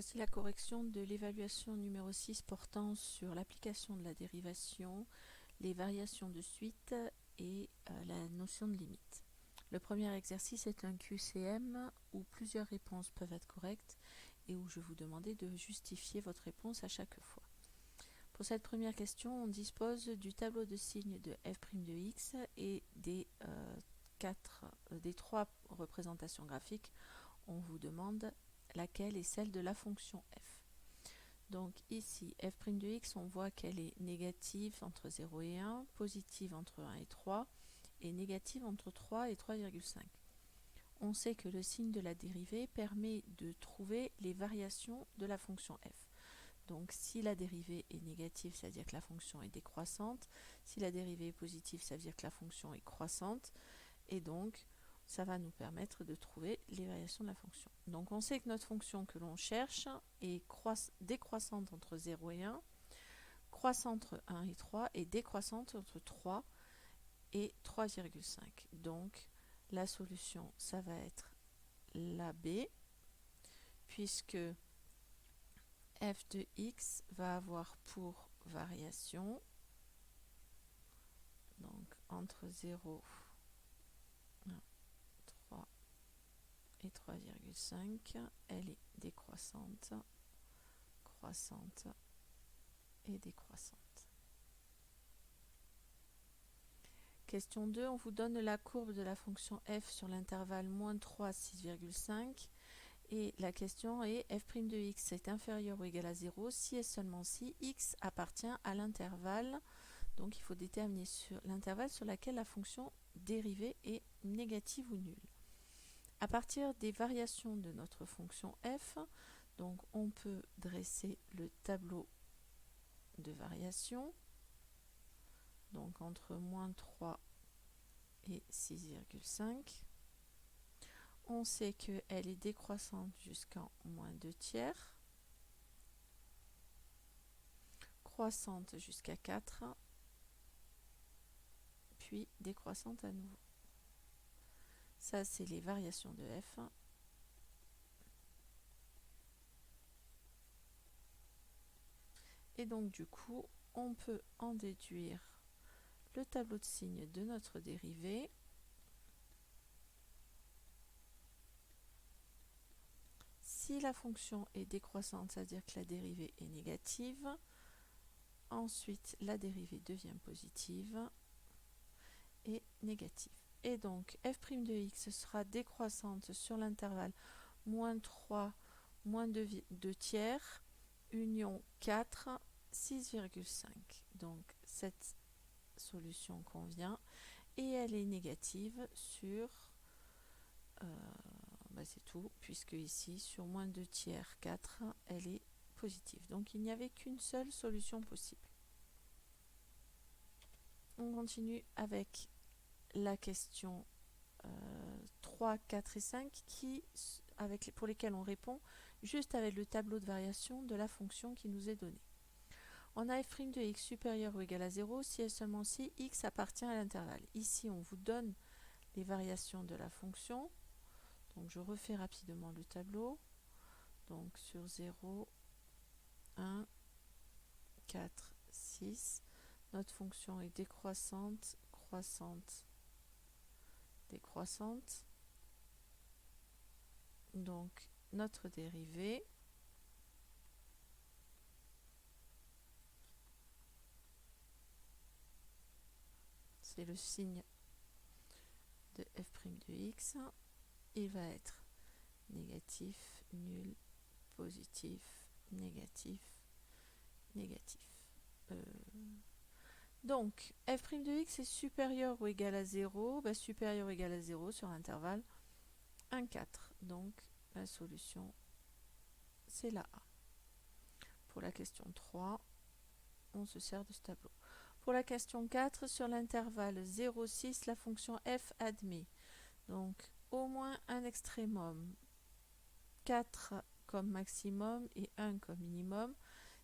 Voici la correction de l'évaluation numéro 6 portant sur l'application de la dérivation, les variations de suite et la notion de limite. Le premier exercice est un QCM où plusieurs réponses peuvent être correctes et où je vous demandais de justifier votre réponse à chaque fois. Pour cette première question, on dispose du tableau de signes de f' de x et des trois représentations graphiques. On vous demande laquelle est celle de la fonction f. Donc ici, f' de x, on voit qu'elle est négative entre 0 et 1, positive entre 1 et 3, et négative entre 3 et 3,5. On sait que le signe de la dérivée permet de trouver les variations de la fonction f. Donc si la dérivée est négative, ça veut dire que la fonction est décroissante. Si la dérivée est positive, ça veut dire que la fonction est croissante. Et donc, ça va nous permettre de trouver les variations de la fonction. Donc on sait que notre fonction que l'on cherche est décroissante entre 0 et 1, croissante entre 1 et 3 et décroissante entre 3 et 3,5. Donc la solution, ça va être la B, puisque f de x va avoir pour variation, donc entre 0, 3 et 3,5, elle est décroissante, croissante et décroissante. Question 2, on vous donne la courbe de la fonction f sur l'intervalle moins 3, 6,5 et la question est f' de x est inférieur ou égal à 0 si et seulement si x appartient à l'intervalle. Donc il faut déterminer sur l'intervalle sur laquelle la fonction dérivée est négative ou nulle. À partir des variations de notre fonction f, donc on peut dresser le tableau de variation, donc entre moins 3 et 6,5. On sait qu'elle est décroissante jusqu'en moins 2 tiers, croissante jusqu'à 4, puis décroissante à nouveau. Ça, c'est les variations de f. Et donc, du coup, on peut en déduire le tableau de signes de notre dérivée. Si la fonction est décroissante, c'est-à-dire que la dérivée est négative, ensuite la dérivée devient positive et négative. Et donc f' de x sera décroissante sur l'intervalle moins 3, moins 2 tiers, union 4, 6,5. Donc cette solution convient et elle est négative sur c'est tout, puisque ici sur moins 2 tiers 4 elle est positive, donc il n'y avait qu'une seule solution possible. On continue avec la question 3, 4 et 5 pour lesquelles on répond juste avec le tableau de variation de la fonction qui nous est donné. On a f' de x supérieur ou égal à 0 si et seulement si x appartient à l'intervalle. Ici, on vous donne les variations de la fonction. Donc, je refais rapidement le tableau. Donc, sur 0, 1, 4, 6, notre fonction est décroissante, croissante, décroissante. Donc, notre dérivée c'est le signe de f' de x, il va être négatif, nul, positif, négatif, négatif. Donc, f' de x est supérieur ou égal à 0, supérieur ou égal à 0 sur l'intervalle 1, 4. Donc, la solution, c'est la A. Pour la question 3, on se sert de ce tableau. Pour la question 4, sur l'intervalle 0, 6, la fonction f admet donc au moins un extrémum, 4 comme maximum et 1 comme minimum,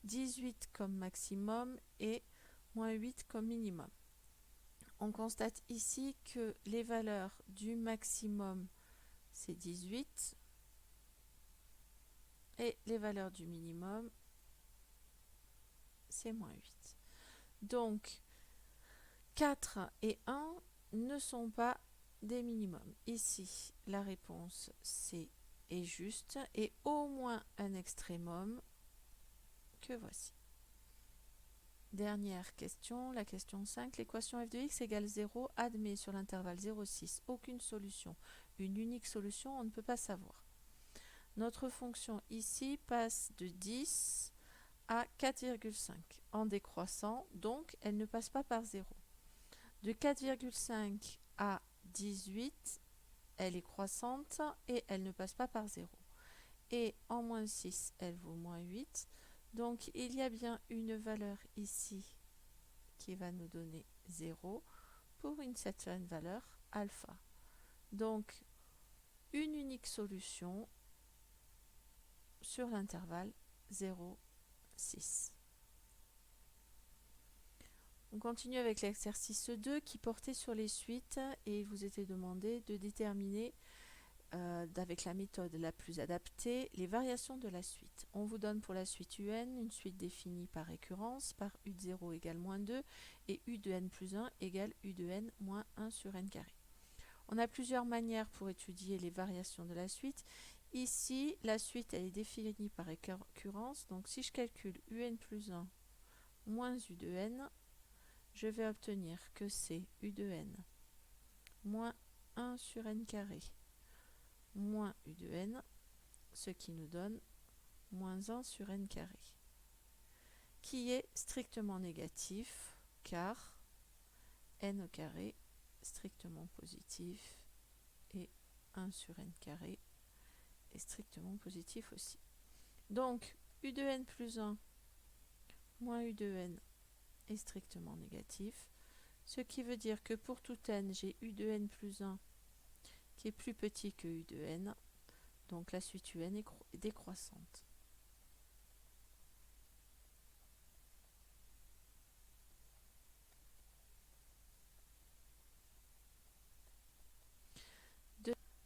18 comme maximum et moins 8 comme minimum. On constate ici que les valeurs du maximum, c'est 18, Et les valeurs du minimum, c'est moins 8. Donc, 4 et 1 ne sont pas des minimums. Ici, la réponse C est juste et au moins un extrémum que voici. Dernière question, la question 5. L'équation f de x égale 0 admet sur l'intervalle 0,6 aucune solution. Une unique solution, on ne peut pas savoir. Notre fonction ici passe de 10 à 4,5 en décroissant, donc elle ne passe pas par 0. De 4,5 à 18, elle est croissante et elle ne passe pas par 0. Et en moins 6, elle vaut moins 8. Donc il y a bien une valeur ici qui va nous donner 0 pour une certaine valeur alpha. Donc une unique solution sur l'intervalle 0, 6. On continue avec l'exercice 2 qui portait sur les suites et il vous était demandé de déterminer avec la méthode la plus adaptée les variations de la suite. On vous donne pour la suite UN une suite définie par récurrence par U de 0 égale moins 2 et U de n plus 1 égale U de n moins 1 sur n carré. On a plusieurs manières pour étudier les variations de la suite. Ici, la suite elle est définie par récurrence, donc si je calcule UN plus 1 moins U de n, je vais obtenir que c'est U de n moins 1 sur n carré moins U de n, ce qui nous donne moins 1 sur n carré, qui est strictement négatif, car n au carré strictement positif et 1 sur n carré est strictement positif aussi. Donc, U de n plus 1 moins U de n est strictement négatif, ce qui veut dire que pour tout n, j'ai U de n plus 1 qui est plus petit que U de n, donc la suite UN est décroissante.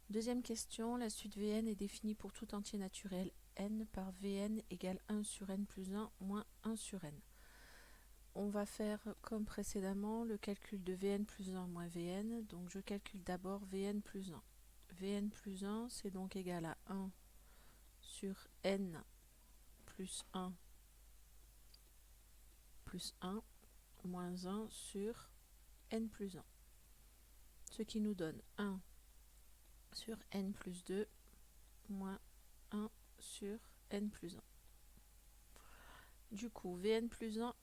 Deuxième question, la suite Vn est définie pour tout entier naturel n par Vn égale 1 sur n plus 1 moins 1 sur n. On va faire comme précédemment le calcul de Vn plus 1 moins Vn, donc je calcule d'abord Vn plus 1. Vn plus 1 c'est donc égal à 1 sur n plus 1 plus 1 moins 1 sur n plus 1, ce qui nous donne 1 sur n plus 2 moins 1 sur n plus 1. Du coup, Vn plus 1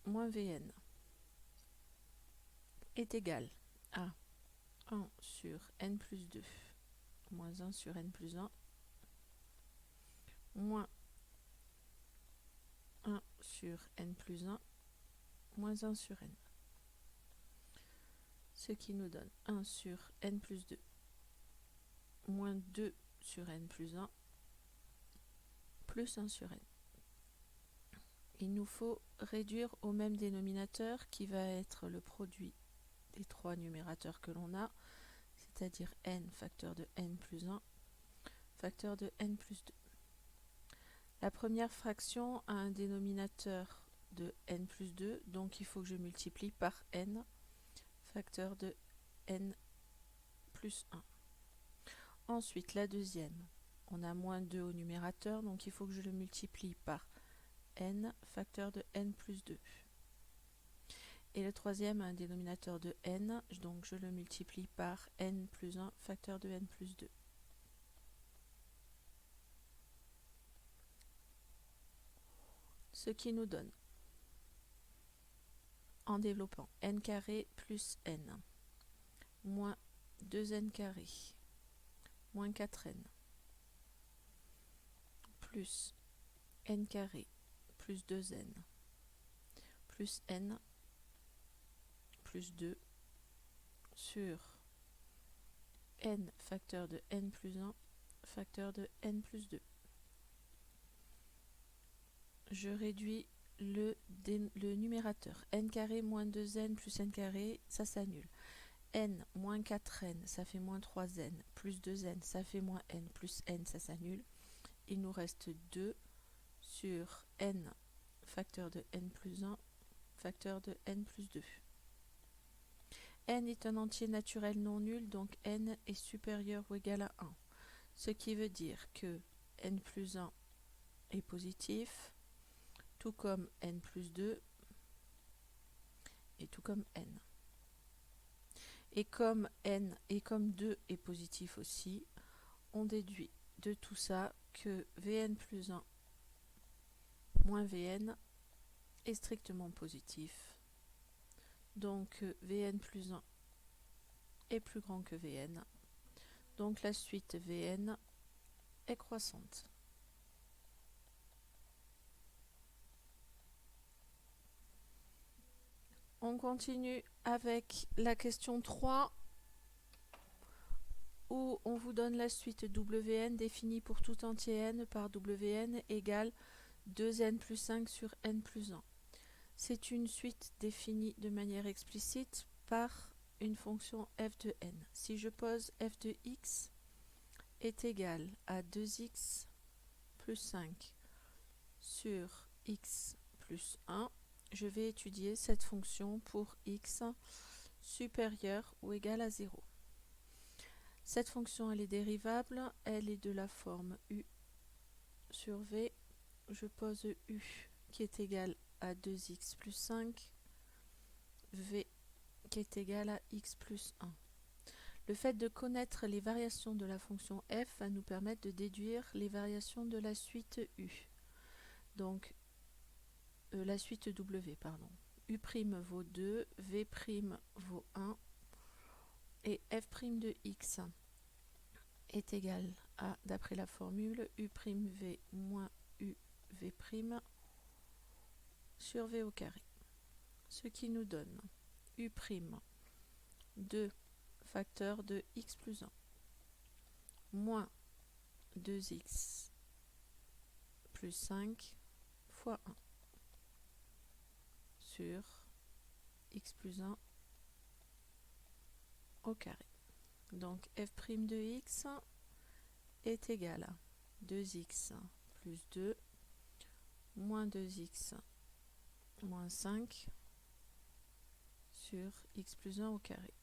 moins Vn est égal à 1 sur n plus 2 moins 1 sur n plus 1 moins 1 sur n plus 1 moins 1 sur n, ce qui nous donne 1 sur n plus 2 moins 2 sur n plus 1 plus 1 sur n. Il nous faut réduire au même dénominateur qui va être le produit des trois numérateurs que l'on a, c'est-à-dire n facteur de n plus 1 facteur de n plus 2. La première fraction a un dénominateur de n plus 2, donc il faut que je multiplie par n facteur de n plus 1. Ensuite, la deuxième, on a moins 2 au numérateur, donc il faut que je le multiplie par n facteur de n plus 2. Et le troisième a un dénominateur de n, donc je le multiplie par n plus 1 facteur de n plus 2. Ce qui nous donne, en développant, n carré plus n, moins 2n carré, moins 4n, plus n carré plus 2n, plus n plus 2 sur n facteur de n plus 1 facteur de n plus 2. Je réduis le numérateur. N carré moins 2n plus n carré, ça s'annule. N moins 4n, ça fait moins 3n, plus 2n, ça fait moins n, plus n, ça s'annule. il nous reste 2 sur n facteur de n plus 1 facteur de n plus 2. N est un entier naturel non nul, donc n est supérieur ou égal à 1. Ce qui veut dire que n plus 1 est positif, tout comme n plus 2 et tout comme n. Et comme n et comme 2 est positif aussi, on déduit de tout ça que Vn plus 1 moins Vn est strictement positif. Donc Vn plus 1 est plus grand que Vn. Donc la suite Vn est croissante. On continue avec la question 3 où on vous donne la suite Wn définie pour tout entier n par Wn égale 2n plus 5 sur n plus 1. C'est une suite définie de manière explicite par une fonction f de n. Si je pose f de x est égal à 2x plus 5 sur x plus 1, je vais étudier cette fonction pour x supérieur ou égal à 0. Cette fonction, elle est dérivable, elle est de la forme u sur v. Je pose u qui est égal à 2x plus 5, v qui est égal à x plus 1. Le fait de connaître les variations de la fonction f va nous permettre de déduire les variations de la suite u. Donc, la suite w, pardon. U' vaut 2, v' vaut 1, et f' de x est égal à, d'après la formule, u'v moins uv' sur v au carré. Ce qui nous donne u' 2 facteur de x plus 1 moins 2x plus 5 fois 1 sur x plus 1 au carré. Donc f' de x est égal à 2x plus 2 moins 2x moins 5 sur x plus 1 au carré.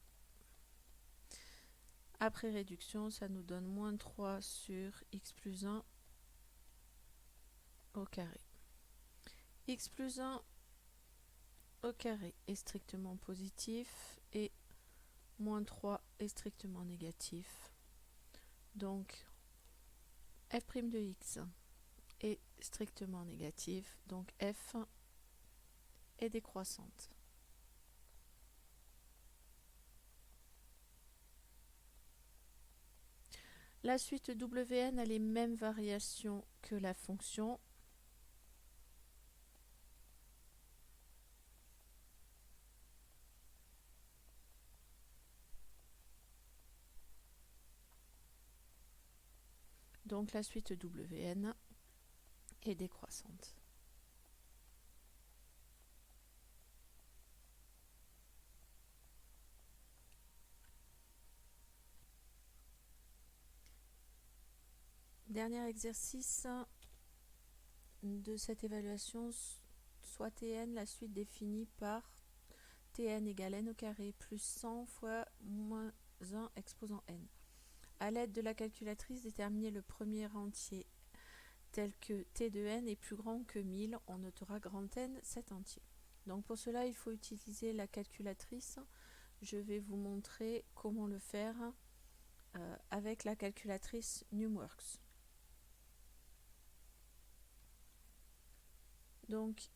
Après réduction, ça nous donne moins 3 sur x plus 1 au carré. X plus 1 au carré est strictement positif et moins 3 est strictement négatif. Donc f' de x est strictement négatif, donc f est décroissante. La suite Wn a les mêmes variations que la fonction. Donc la suite Wn est décroissante. Dernier exercice de cette évaluation, soit Tn, la suite définie par Tn égale n au carré plus 100 fois moins 1 exposant n. À l'aide de la calculatrice, déterminer le premier entier tel que t de n est plus grand que 1000. On notera grand N cet entier. Donc pour cela, il faut utiliser la calculatrice. Je vais vous montrer comment le faire avec la calculatrice Numworks. Donc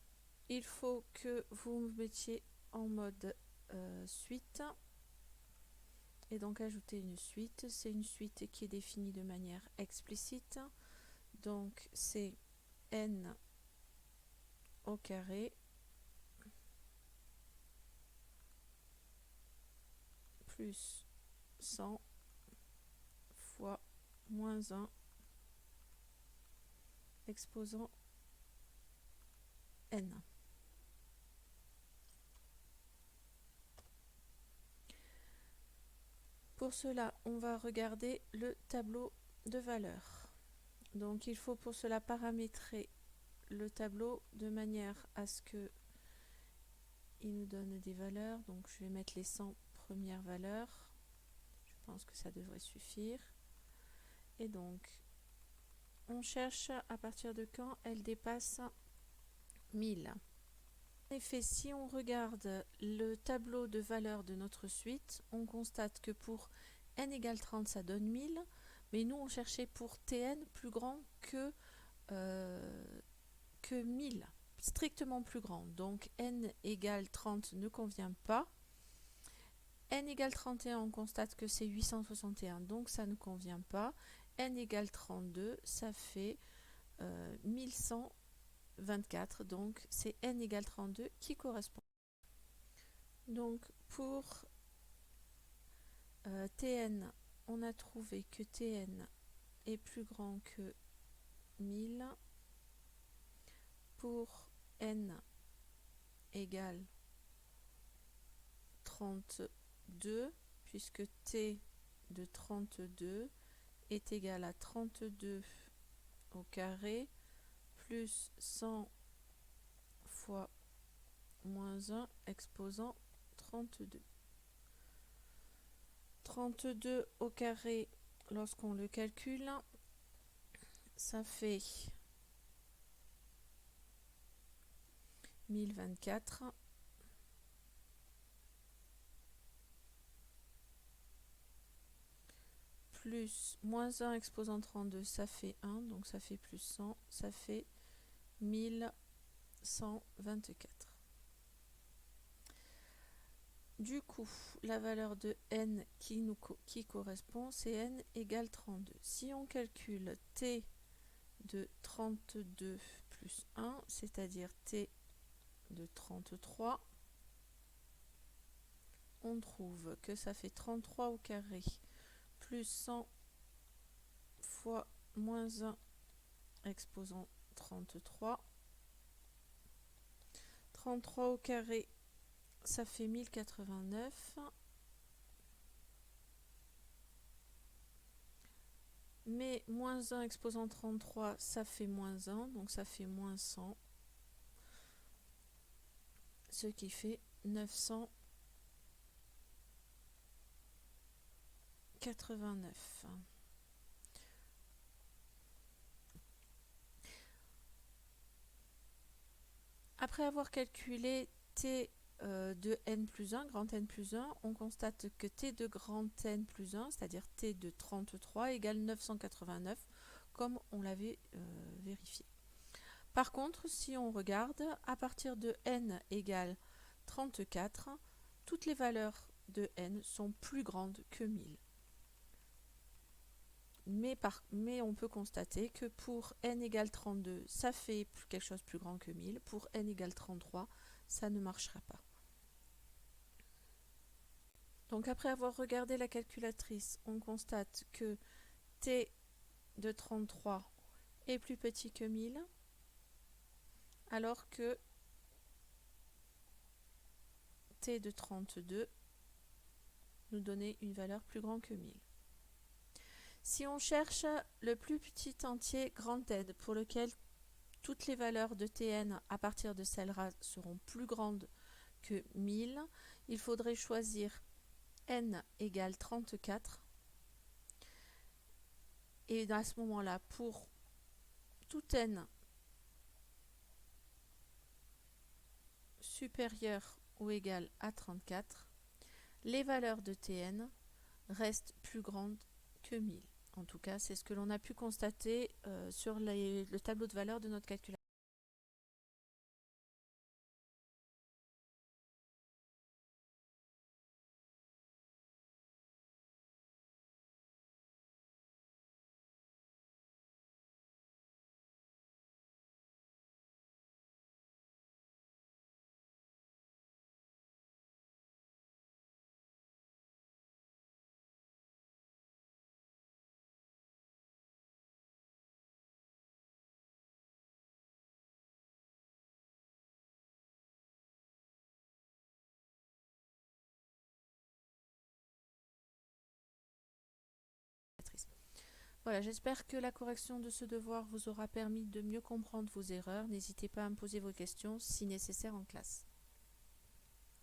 il faut que vous me mettiez en mode suite et donc ajouter une suite. C'est une suite qui est définie de manière explicite. Donc c'est n au carré plus 100 fois moins 1 exposant n. Pour cela, on va regarder le tableau de valeurs. Donc il faut pour cela paramétrer le tableau de manière à ce que il nous donne des valeurs. Donc je vais mettre les 100 premières valeurs. Je pense que ça devrait suffire. Et donc on cherche à partir de quand elle dépasse 1000. En effet, si on regarde le tableau de valeurs de notre suite, on constate que pour n égale 30, ça donne 1000, mais nous on cherchait pour tn plus grand que 1000, strictement plus grand. Donc n égale 30 ne convient pas. N égale 31, on constate que c'est 861, donc ça ne convient pas. N égale 32, ça fait 1124, donc c'est n égale 32 qui correspond. Donc pour Tn, on a trouvé que Tn est plus grand que 1000. Pour n égale 32, puisque t de 32 est égal à 32 au carré plus 100 fois moins 1 exposant 32. 32 au carré, lorsqu'on le calcule, ça fait 1024 plus moins 1 exposant 32, ça fait 1, donc ça fait plus 100, ça fait 1124. Du coup, la valeur de n qui correspond, c'est n égale 32. Si on calcule t de 32 plus 1, c'est-à-dire t de 33, on trouve que ça fait 33 au carré plus 100 fois moins 1 exposant 33. 33 au carré, ça fait 1089. Mais moins 1 exposant 33, ça fait moins 1, donc ça fait moins 100. Ce qui fait 989. Après avoir calculé t de n plus 1, grand n plus 1, on constate que t de grand n plus 1, c'est-à-dire t de 33, égale 989, comme on l'avait vérifié. Par contre, si on regarde, à partir de n égale 34, toutes les valeurs de n sont plus grandes que 1000. Mais on peut constater que pour n égale 32, ça fait quelque chose de plus grand que 1000. Pour n égale 33, ça ne marchera pas. Donc après avoir regardé la calculatrice, on constate que t de 33 est plus petit que 1000, alors que t de 32 nous donnait une valeur plus grande que 1000. Si on cherche le plus petit entier grand n pour lequel toutes les valeurs de Tn à partir de celle-là seront plus grandes que 1000, il faudrait choisir n égale 34. Et à ce moment-là, pour tout n supérieur ou égal à 34, les valeurs de Tn restent plus grandes que 1000. En tout cas, c'est ce que l'on a pu constater sur le tableau de valeurs de notre calculatrice. Voilà, j'espère que la correction de ce devoir vous aura permis de mieux comprendre vos erreurs. N'hésitez pas à me poser vos questions si nécessaire en classe.